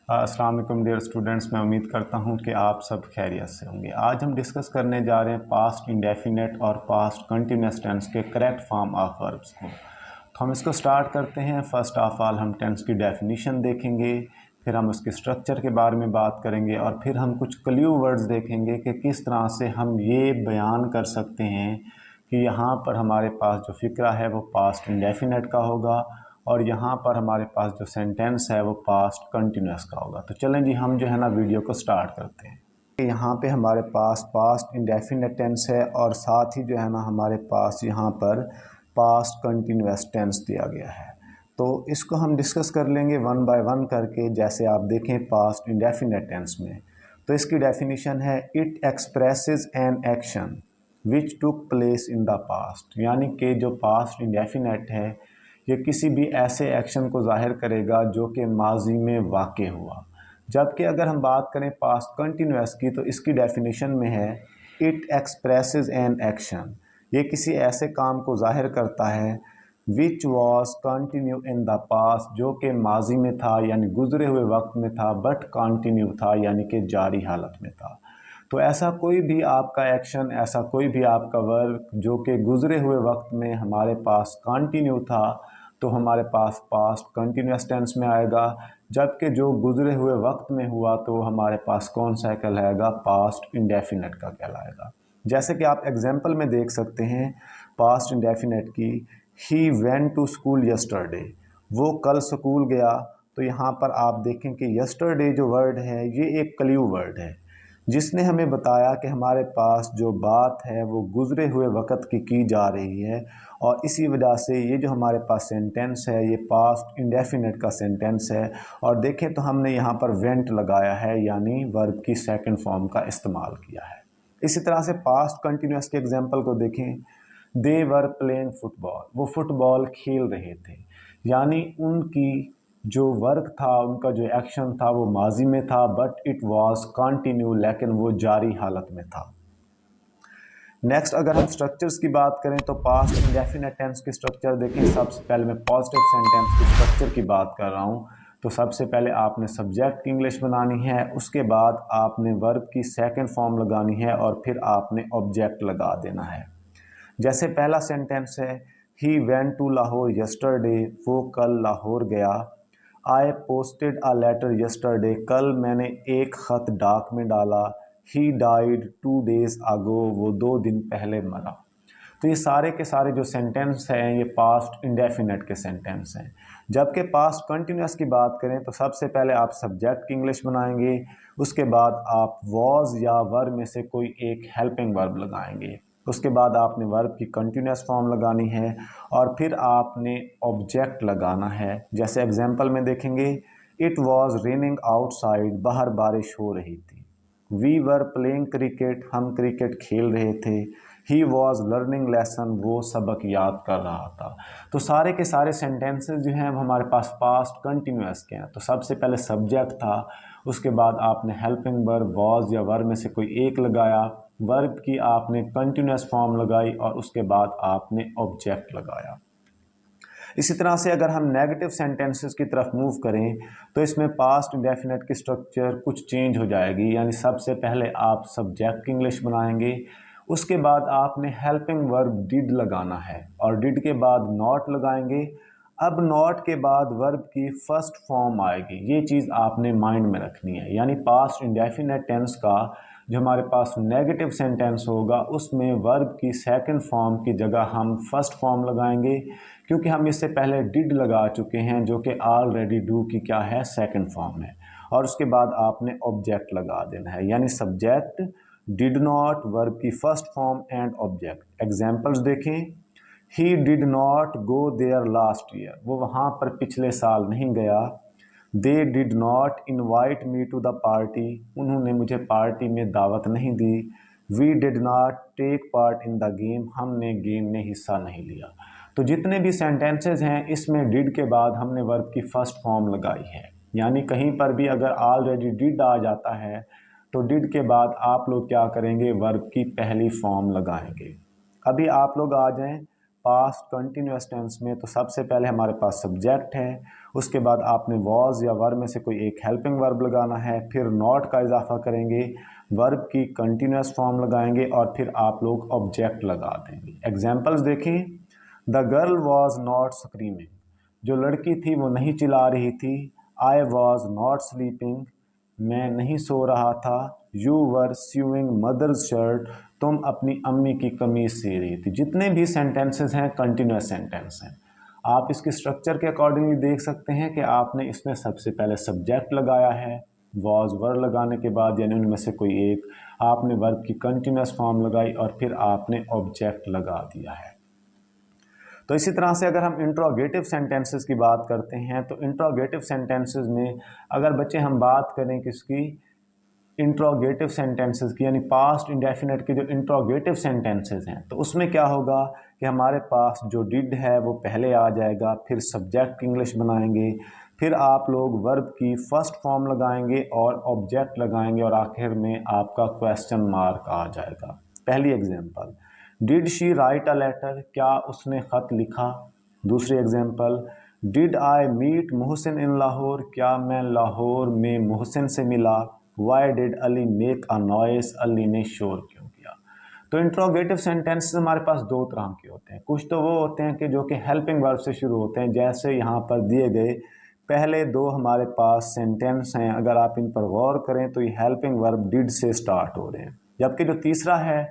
अस्सलाम वालेकुम dear students, मैं उम्मीद करता हूं कि आप सब खैरियत से होंगे। आज हम डिस्कस करने जा रहे हैं पास्ट इंडेफिनेट और पास्ट कंटिन्यूस टेंस के करेक्ट फॉर्म ऑफ वर्ब्स को। तो हम इसको स्टार्ट करते हैं। फर्स्ट ऑफ ऑल हम टेंस की डेफिनेशन देखेंगे, फिर हम उसके स्ट्रक्चर के बारे में बात करेंगे और फिर हम कुछ क्ल्यू वर्ड्स देखेंगे कि किस तरह से हम ये बयान कर सकते हैं कि यहाँ पर हमारे पास जो फ़िक्रा है वो पास्ट इंडेफिनेट का होगा और यहाँ पर हमारे पास जो सेंटेंस है वो पास्ट कंटिन्यूस का होगा। तो चलें जी, हम जो है ना वीडियो को स्टार्ट करते हैं। यहाँ पे हमारे पास पास्ट इंडेफिनेट टेंस है और साथ ही जो है ना हमारे पास यहाँ पर पास्ट कंटिन्यूस टेंस दिया गया है। तो इसको हम डिस्कस कर लेंगे वन बाय वन करके। जैसे आप देखें पास्ट इंडेफिनेट टेंस में, तो इसकी डेफिनेशन है it expresses an action which took place in the past, यानी कि जो पास्ट इंडेफिनेट है ये किसी भी ऐसे एक्शन को ज़ाहिर करेगा जो कि माजी में वाक़ हुआ। जबकि अगर हम बात करें पास्ट कंटिन्यूस की, तो इसकी डेफिनेशन में है इट एक्सप्रेसेस एन एक्शन, ये किसी ऐसे काम को ज़ाहिर करता है which was continue in the past, जो कि माजी में था यानी गुज़रे हुए वक्त में था, बट कंटिन्यू था यानी कि जारी हालत में था। तो ऐसा कोई भी आपका एक्शन, ऐसा कोई भी आपका वर्क जो कि गुज़रे हुए वक्त में हमारे पास कंटिन्यू था, तो हमारे पास पास्ट कंटिन्यूस टेंस में आएगा। जबकि जो गुज़रे हुए वक्त में हुआ तो हमारे पास कौन सा कहलाएगा, पास्ट इंडेफिनेट का कहलाएगा। जैसे कि आप एग्जाम्पल में देख सकते हैं पास्ट इंडेफिनेट की, he went to school yesterday, वो कल स्कूल गया। तो यहाँ पर आप देखें कि यस्टरडे जो वर्ड है ये एक क्ल्यू वर्ड है जिसने हमें बताया कि हमारे पास जो बात है वो गुज़रे हुए वक़्त की जा रही है और इसी वजह से ये जो हमारे पास सेंटेंस है ये पास्ट इंडेफिनेट का सेंटेंस है। और देखें तो हमने यहाँ पर वेंट लगाया है यानी वर्ब की सेकंड फॉर्म का इस्तेमाल किया है। इसी तरह से पास्ट कंटिन्यूस के एग्जांपल को देखें, दे वर प्लेइंग फुटबॉल, वो फुटबॉल खेल रहे थे, यानी उनकी जो वर्क था, उनका जो एक्शन था वो माजी में था, बट इट वाज कंटिन्यू, लेकिन वो जारी हालत में था। नेक्स्ट अगर हम स्ट्रक्चर्स की बात करें तो पास्ट इंडेफिनेट टेंस की स्ट्रक्चर देखें। सबसे पहले मैं पॉजिटिव सेंटेंस की स्ट्रक्चर की बात कर रहा हूँ। तो सबसे पहले आपने सब्जेक्ट की इंग्लिश बनानी है, उसके बाद आपने वर्ब की सेकंड फॉर्म लगानी है और फिर आपने ऑब्जेक्ट लगा देना है। जैसे पहला सेंटेंस है he went to Lahore yesterday, वो कल लाहौर गया। I posted a letter yesterday, कल मैंने एक ख़त डाक में डाला। ही डाइड 2 days ago, वो 2 दिन पहले मरा। तो ये सारे के सारे जो सेंटेंस हैं ये पास्ट इंडेफिनेट के सेंटेंस हैं। जबकि पास्ट कंटिन्यूस की बात करें तो सबसे पहले आप सब्जेक्ट की इंग्लिश बनाएंगे, उसके बाद आप वॉज या वर में से कोई एक हेल्पिंग वर्ब लगाएंगे, उसके बाद आपने वर्ब की कंटिन्यूस फॉर्म लगानी है और फिर आपने ऑब्जेक्ट लगाना है। जैसे एग्जांपल में देखेंगे, इट वॉज रेनिंग आउटसाइड, बाहर बारिश हो रही थी। वी वर प्लेइंग क्रिकेट, हम क्रिकेट खेल रहे थे। ही वॉज लर्निंग लेसन, वो सबक याद कर रहा था। तो सारे के सारे सेंटेंसेस जो हैं वो हमारे पास पास्ट कंटिन्यूस के हैं। तो सबसे पहले सब्जेक्ट था, उसके बाद आपने हेल्पिंग वर्ब वॉज या वर्ब में से कोई एक लगाया, वर्ब की आपने कंटिन्यूस फॉर्म लगाई और उसके बाद आपने ऑब्जेक्ट लगाया। इसी तरह से अगर हम नेगेटिव सेंटेंसेस की तरफ मूव करें तो इसमें पास्ट इंडेफिनेट की स्ट्रक्चर कुछ चेंज हो जाएगी। यानी सबसे पहले आप सब्जेक्ट की इंग्लिश बनाएंगे, उसके बाद आपने हेल्पिंग वर्ब डिड लगाना है और डिड के बाद नॉट लगाएंगे। अब नॉट के बाद वर्ब की फर्स्ट फॉर्म आएगी, ये चीज़ आपने माइंड में रखनी है। यानी पास्ट इंडेफिनेट टेंस का जो हमारे पास नेगेटिव सेंटेंस होगा उसमें वर्ब की सेकंड फॉर्म की जगह हम फर्स्ट फॉर्म लगाएंगे, क्योंकि हम इससे पहले डिड लगा चुके हैं जो कि ऑलरेडी डू की क्या है, सेकंड फॉर्म है। और उसके बाद आपने ऑब्जेक्ट लगा देना है, यानी सब्जेक्ट, डिड नॉट, वर्ब की first form and object. Examples देखें, he did not go there last year, वो वहाँ पर पिछले साल नहीं गया। They did not invite me to the party, उन्होंने मुझे पार्टी में दावत नहीं दी। We did not take part in the game, हमने गेम में हिस्सा नहीं लिया। तो जितने भी सेंटेंसेस हैं इसमें डिड के बाद हमने वर्ब की फर्स्ट फॉर्म लगाई है। यानी कहीं पर भी अगर ऑलरेडी डिड आ जाता है तो डिड के बाद आप लोग क्या करेंगे, वर्ब की पहली फॉर्म लगाएंगे। अभी आप लोग आ जाएं पास्ट कंटिन्यूअस टेंस में तो सबसे पहले हमारे पास सब्जेक्ट है, उसके बाद आपने वॉज या वर्ब में से कोई एक हेल्पिंग वर्ब लगाना है, फिर नॉट का इजाफा करेंगे, वर्ब की कंटिन्यूअस फॉर्म लगाएंगे और फिर आप लोग ऑब्जेक्ट लगा देंगे। एग्जाम्पल्स देखें, the girl was not screaming, जो लड़की थी वो नहीं चिल्ला रही थी। आई वॉज नॉट स्लीपिंग, मैं नहीं सो रहा था। You were sewing mother's shirt, तुम अपनी अम्मी की कमीज सी रही थी। जितने भी सेंटेंसेस हैं कंटिन्यूअस सेंटेंस हैं। आप इसके स्ट्रक्चर के अकॉर्डिंगली देख सकते हैं कि आपने इसमें सबसे पहले सब्जेक्ट लगाया है, वॉज वर्ब लगाने के बाद यानी उनमें से कोई एक, आपने वर्ब की कंटिन्यूअस फॉर्म लगाई और फिर आपने ऑब्जेक्ट लगा दिया है। तो इसी तरह से अगर हम इंट्रोगेटिव सेंटेंसेस की बात करते हैं तो इंट्रोगेटिव सेंटेंसेस में अगर बच्चे हम बात करें किसकी, इंट्रोगेटिव सेंटेंसेस की, यानी पास्ट इंडेफिनेट के जो इंट्रोगेटिव सेंटेंसेस हैं, तो उसमें क्या होगा कि हमारे पास जो डिड है वो पहले आ जाएगा, फिर सब्जेक्ट इंग्लिश बनाएंगे, फिर आप लोग वर्ब की फर्स्ट फॉर्म लगाएंगे और ऑब्जेक्ट लगाएंगे और आखिर में आपका क्वेश्चन मार्क आ जाएगा। पहली example, did she write a letter, क्या उसने ख़त लिखा। दूसरी example, did I meet Mohsin in Lahore, क्या मैं लाहौर में मोहसिन से मिला। Why did Ali make a noise, Ali ने शोर क्यों किया। तो इंट्रोगेटिव सेंटेंसेस हमारे पास दो तरह के होते हैं। कुछ तो वो होते हैं कि जो कि हेल्पिंग वर्ब से शुरू होते हैं, जैसे यहाँ पर दिए गए पहले दो हमारे पास सेंटेंस हैं, अगर आप इन पर गौर करें तो ये हेल्पिंग वर्ब डिड से स्टार्ट हो रहे हैं। जबकि जो तीसरा है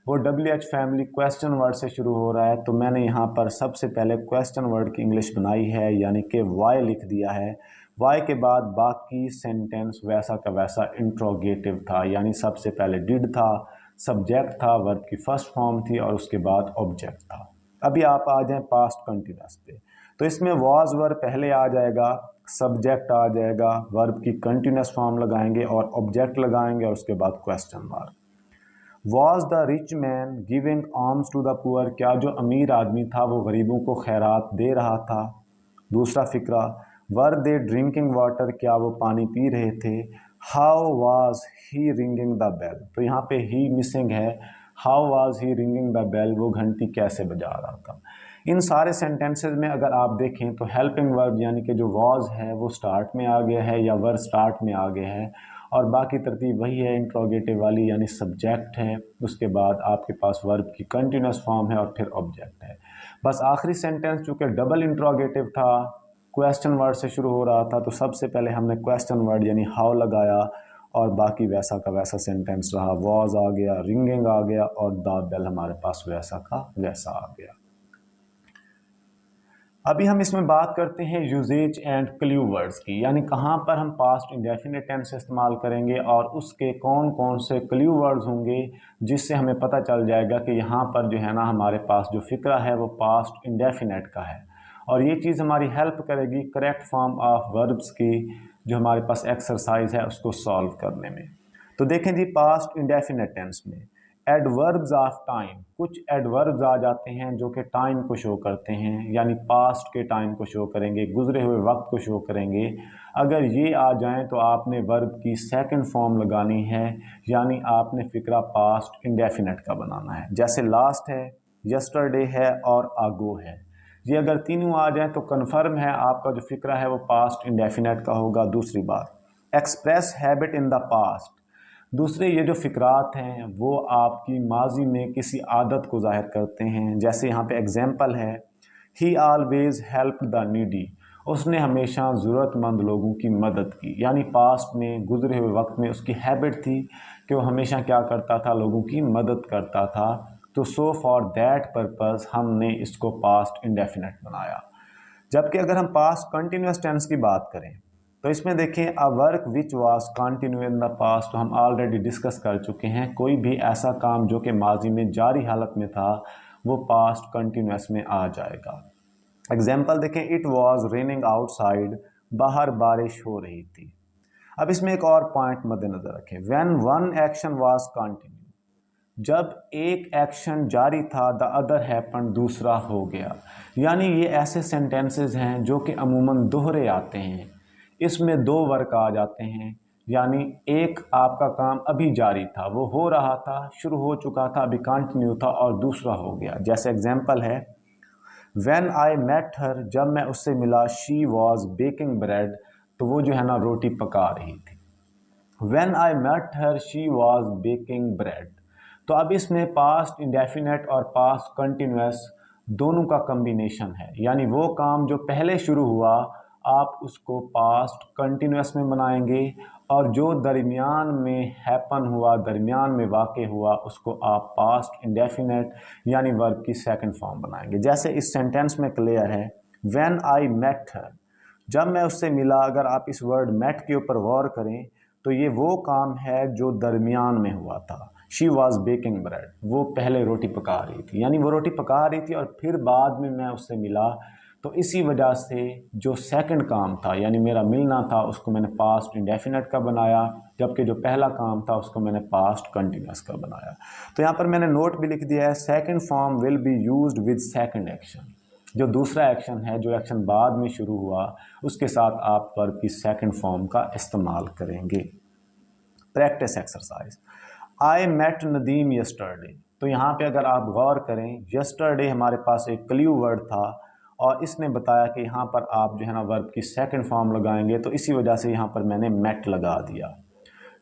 वो WH फैमिली क्वेश्चन वर्ड से शुरू हो रहा है। तो मैंने यहाँ पर सबसे पहले क्वेश्चन वर्ड की इंग्लिश बनाई है, यानी कि वाई लिख दिया है। वाई के बाद बाकी सेंटेंस वैसा का वैसा इंट्रोगेटिव था, यानी सबसे पहले डिड था, सब्जेक्ट था, वर्ब की फर्स्ट फॉर्म थी और उसके बाद ऑब्जेक्ट था। अभी आप आ जाएं पास्ट कंटिन्यूअस पे, तो इसमें वॉज वर्ब पहले आ जाएगा, सब्जेक्ट आ जाएगा, वर्ब की कंटिन्यूअस फॉर्म लगाएंगे और ऑब्जेक्ट लगाएंगे और उसके बाद question mark. Was the rich man giving alms to the poor, क्या जो अमीर आदमी था वो गरीबों को खैरात दे रहा था। दूसरा फिक्रा, वर दे ड्रिंकिंग वाटर, क्या वो पानी पी रहे थे। How was he ringing the bell, तो यहाँ पे ही मिसिंग है। How was he ringing the bell, वो घंटी कैसे बजा रहा था। इन सारे सेंटेंसेस में अगर आप देखें तो हेल्पिंग वर्ब यानी कि जो वॉज है वो स्टार्ट में आ गया है या वर्ब स्टार्ट में आ गया है और बाकी तरतीब वही है इंट्रोगेटिव वाली, यानी सब्जेक्ट है, उसके बाद आपके पास वर्ब की कंटिन्यूअस फॉर्म है और फिर ऑब्जेक्ट है। बस आखिरी सेंटेंस चूँकि डबल इंट्रोगेटिव था, क्वेश्चन वर्ड से शुरू हो रहा था, तो सबसे पहले हमने क्वेश्चन वर्ड यानी हाउ लगाया और बाकी वैसा का वैसा सेंटेंस रहा। वॉज आ गया, रिंगिंग आ गया और द बेल हमारे पास वैसा का वैसा आ गया। अभी हम इसमें बात करते हैं यूजेज एंड क्ल्यू वर्ड्स की, यानी कहाँ पर हम पास्ट इंडेफिनिट टेंस इस्तेमाल करेंगे और उसके कौन कौन से क्ल्यू वर्ड्स होंगे जिससे हमें पता चल जाएगा कि यहाँ पर जो है ना हमारे पास जो फिक्रा है वो पास्ट इंडेफिनिट का है। और ये चीज़ हमारी हेल्प करेगी करेक्ट फॉर्म ऑफ वर्ब्स की जो हमारे पास एक्सरसाइज है उसको सॉल्व करने में। तो देखें जी, पास्ट इंडेफिनिट टेंस में एडवर्ब्स ऑफ टाइम, कुछ एडवर्ब्स आ जाते हैं जो कि टाइम को शो करते हैं, यानी पास्ट के टाइम को शो करेंगे, गुजरे हुए वक्त को शो करेंगे। अगर ये आ जाएं तो आपने वर्ब की सेकंड फॉर्म लगानी है, यानी आपने फिक्रा पास्ट इंडेफिनिट का बनाना है। जैसे लास्ट है, यस्टरडे है और आगो है। ये अगर तीनों आ जाएं तो कन्फर्म है आपका जो फिक्रा है वो पास्ट इंडेफिनिट का होगा। दूसरी बात, express habit in the past, दूसरे ये जो फ़िक्रात हैं वो आपकी माजी में किसी आदत को ज़ाहिर करते हैं। जैसे यहाँ पे एग्जांपल है, ही ऑलवेज़ हेल्प द नीडी, उसने हमेशा ज़रूरतमंद लोगों की मदद की, यानी पास्ट में गुजरे हुए वक्त में उसकी हैबिट थी कि वो हमेशा क्या करता था, लोगों की मदद करता था। तो सो फॉर दैट पर्पज़ हमने इसको पास्ट इंडेफिनिट बनाया। जबकि अगर हम पास्ट कंटिन्यूस टेंस की बात करें तो इसमें देखें a work which was continue in the past, तो हम ऑलरेडी डिस्कस कर चुके हैं, कोई भी ऐसा काम जो कि माजी में जारी हालत में था वो पास्ट कंटिन्यूस में आ जाएगा। एग्जाम्पल देखें, इट वाज रेनिंग आउटसाइड, बाहर बारिश हो रही थी। अब इसमें एक और पॉइंट मद्देनजर रखें, when one action was continue, जब एक एक्शन जारी था, द अदर हैपन, दूसरा हो गया। यानी ये ऐसे सेंटेंसेस हैं जो कि अमूमन दोहरे आते हैं, इसमें दो वर्क आ जाते हैं, यानी एक आपका काम अभी जारी था, वो हो रहा था, शुरू हो चुका था, अभी कंटिन्यू था और दूसरा हो गया। जैसे एग्जांपल है, व्हेन आई मेट हर, जब मैं उससे मिला, शी वॉज बेकिंग ब्रेड, तो वो जो है ना रोटी पका रही थी। When I met her she was baking bread. तो अब इसमें पास्ट इंडेफिनेट और पास्ट कंटिन्यूस दोनों का कम्बिनेशन है, यानी वो काम जो पहले शुरू हुआ आप उसको पास्ट कंटिन्यूस में बनाएंगे, और जो दरमियान में हैपन हुआ, दरमियान में वाक़ हुआ, उसको आप पास्ट इंडेफिनेट यानी वर्ब की सेकंड फॉर्म बनाएंगे। जैसे इस सेंटेंस में क्लियर है, व्हेन आई मेट हर, जब मैं उससे मिला। अगर आप इस वर्ड मेट के ऊपर गौर करें तो ये वो काम है जो दरमियान में हुआ था। शी वॉज बेकिंग ब्रेड, वो पहले रोटी पका रही थी, यानी वो रोटी पका रही थी और फिर बाद में मैं उससे मिला। तो इसी वजह से जो सेकंड काम था यानी मेरा मिलना था, उसको मैंने पास्ट इंडेफिनेट का बनाया, जबकि जो पहला काम था उसको मैंने पास्ट कंटिन्यूस का बनाया। तो यहाँ पर मैंने नोट भी लिख दिया है, second form will be used with second action. जो दूसरा एक्शन है, जो एक्शन बाद में शुरू हुआ, उसके साथ आप वर्ब की सेकंड फॉर्म का इस्तेमाल करेंगे। Practice exercise, I met Nadeem yesterday. तो यहाँ पे अगर आप गौर करें, यस्टरडे हमारे पास एक क्ल्यू वर्ड था और इसने बताया कि यहाँ पर आप जो है ना वर्ब की सेकंड फॉर्म लगाएंगे, तो इसी वजह से यहाँ पर मैंने मेट लगा दिया।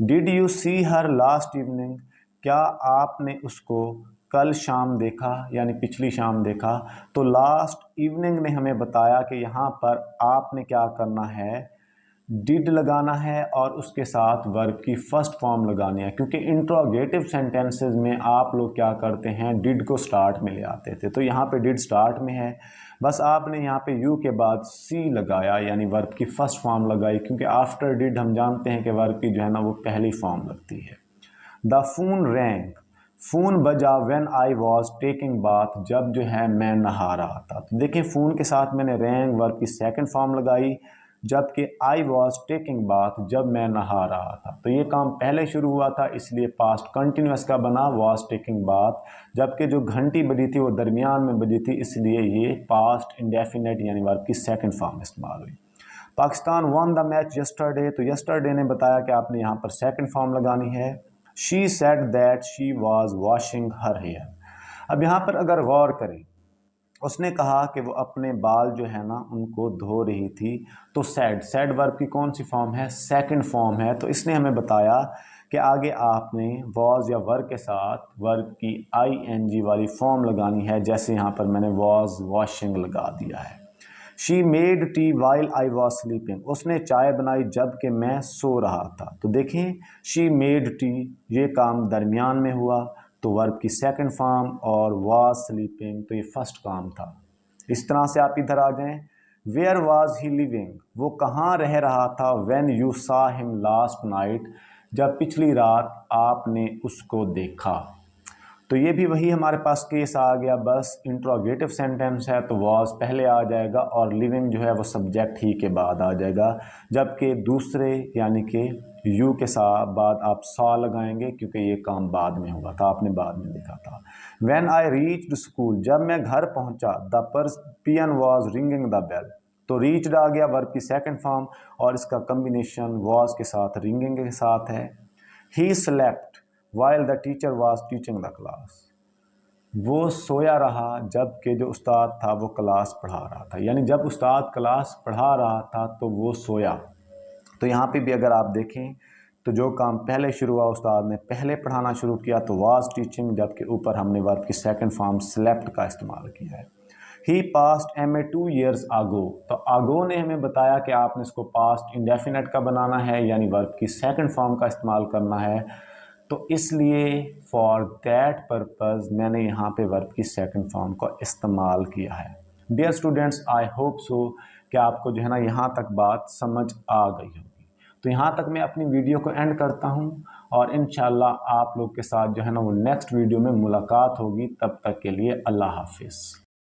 Did you see her last evening, क्या आपने उसको कल शाम देखा, यानी पिछली शाम देखा। तो लास्ट इवनिंग ने हमें बताया कि यहाँ पर आपने क्या करना है, डिड लगाना है और उसके साथ वर्ब की फर्स्ट फॉर्म लगानी है, क्योंकि इंट्रोगेटिव सेंटेंसेस में आप लोग क्या करते हैं, डिड को स्टार्ट में ले आते थे। तो यहाँ पे डिड स्टार्ट में है, बस आपने यहाँ पे यू के बाद सी लगाया, यानी वर्ब की फर्स्ट फॉर्म लगाई, क्योंकि आफ्टर डिड हम जानते हैं कि वर्ब की जो है ना वो पहली फॉर्म लगती है। द फोन रैंग, फ़ोन बजा when I was taking bath, जब जो है मैं नहा रहा था। तो देखिए फ़ोन के साथ मैंने रैंग वर्ब की सेकंड फॉर्म लगाई, जबकि आई वॉज टेकिंग बाथ जब मैं नहा रहा था। तो ये काम पहले शुरू हुआ था, इसलिए पास्ट कंटिन्यूस का बना वॉज टेकिंग बाथ, जबकि जो घंटी बजी थी वो दरमियान में बजी थी, इसलिए ये पास्ट इंडेफिनेट यानी वर्ब की सेकंड फॉर्म इस्तेमाल हुई। Pakistan one the match yesterday, तो यस्टरडे ने बताया कि आपने यहाँ पर सेकंड फॉर्म लगानी है। She said that she was washing her hair. अब यहाँ पर अगर गौर करें, उसने कहा कि वो अपने बाल जो है ना उनको धो रही थी। तो सैड वर्ब की कौन सी फॉर्म है, सेकंड फॉर्म है। तो इसने हमें बताया कि आगे आपने वॉज या वर्ब के साथ वर्ब की ing वाली फॉर्म लगानी है, जैसे यहाँ पर मैंने वॉज वॉशिंग लगा दिया है। She made tea while I was sleeping, उसने चाय बनाई जबकि मैं सो रहा था। तो देखें शी मेड टी, ये काम दरमियान में हुआ, तो वर्ब की सेकंड फॉर्म, और वॉज स्लीपिंग तो ये फर्स्ट काम था। इस तरह से आप इधर आ जाएं, वेयर वॉज ही लिविंग, वो कहाँ रह रहा था, व्हेन यू सा हिम लास्ट नाइट, जब पिछली रात आपने उसको देखा। तो ये भी वही हमारे पास केस आ गया, बस इंट्रोगेटिव सेंटेंस है तो वॉज पहले आ जाएगा और लिविंग जो है वो सब्जेक्ट ही के बाद आ जाएगा, जबकि दूसरे यानी कि यू के साथ बाद आप सा लगाएंगे, क्योंकि ये काम बाद में हुआ था, आपने बाद में देखा था। व्हेन आई रीच्ड स्कूल, जब मैं घर पहुंचा, the peon was ringing the bell. तो रीच्ड आ गया वर्ब की सेकंड फॉर्म और इसका कम्बिनेशन वॉज के साथ रिंगिंग के साथ है। He slept while the teacher was teaching the class, वो सोया रहा जबकि जो उस्ताद था वो क्लास पढ़ा रहा था, यानी जब उस्ताद क्लास पढ़ा रहा था तो वो सोया। तो यहाँ पे भी अगर आप देखें तो जो काम पहले शुरू हुआ, उस्ताद ने पहले पढ़ाना शुरू किया तो वाज टीचिंग, जबकि ऊपर हमने वर्ब की सेकंड फॉर्म स्लेप्ट का इस्तेमाल किया है। ही पास्ट MA 2 years ago, तो आगो ने हमें बताया कि आपने इसको पास्ट इंडेफिनेट का बनाना है, यानी वर्ब की सेकंड फॉर्म का इस्तेमाल करना है। तो इसलिए फॉर दैट पर्पज़ मैंने यहाँ पे वर्ब की सेकंड फॉर्म का इस्तेमाल किया है। Dear students, I hope so कि आपको जो है ना यहाँ तक बात समझ आ गई होगी। तो यहाँ तक मैं अपनी वीडियो को एंड करता हूँ और इंशाल्लाह आप लोग के साथ जो है ना वो नेक्स्ट वीडियो में मुलाकात होगी। तब तक के लिए अल्लाह हाफिज़।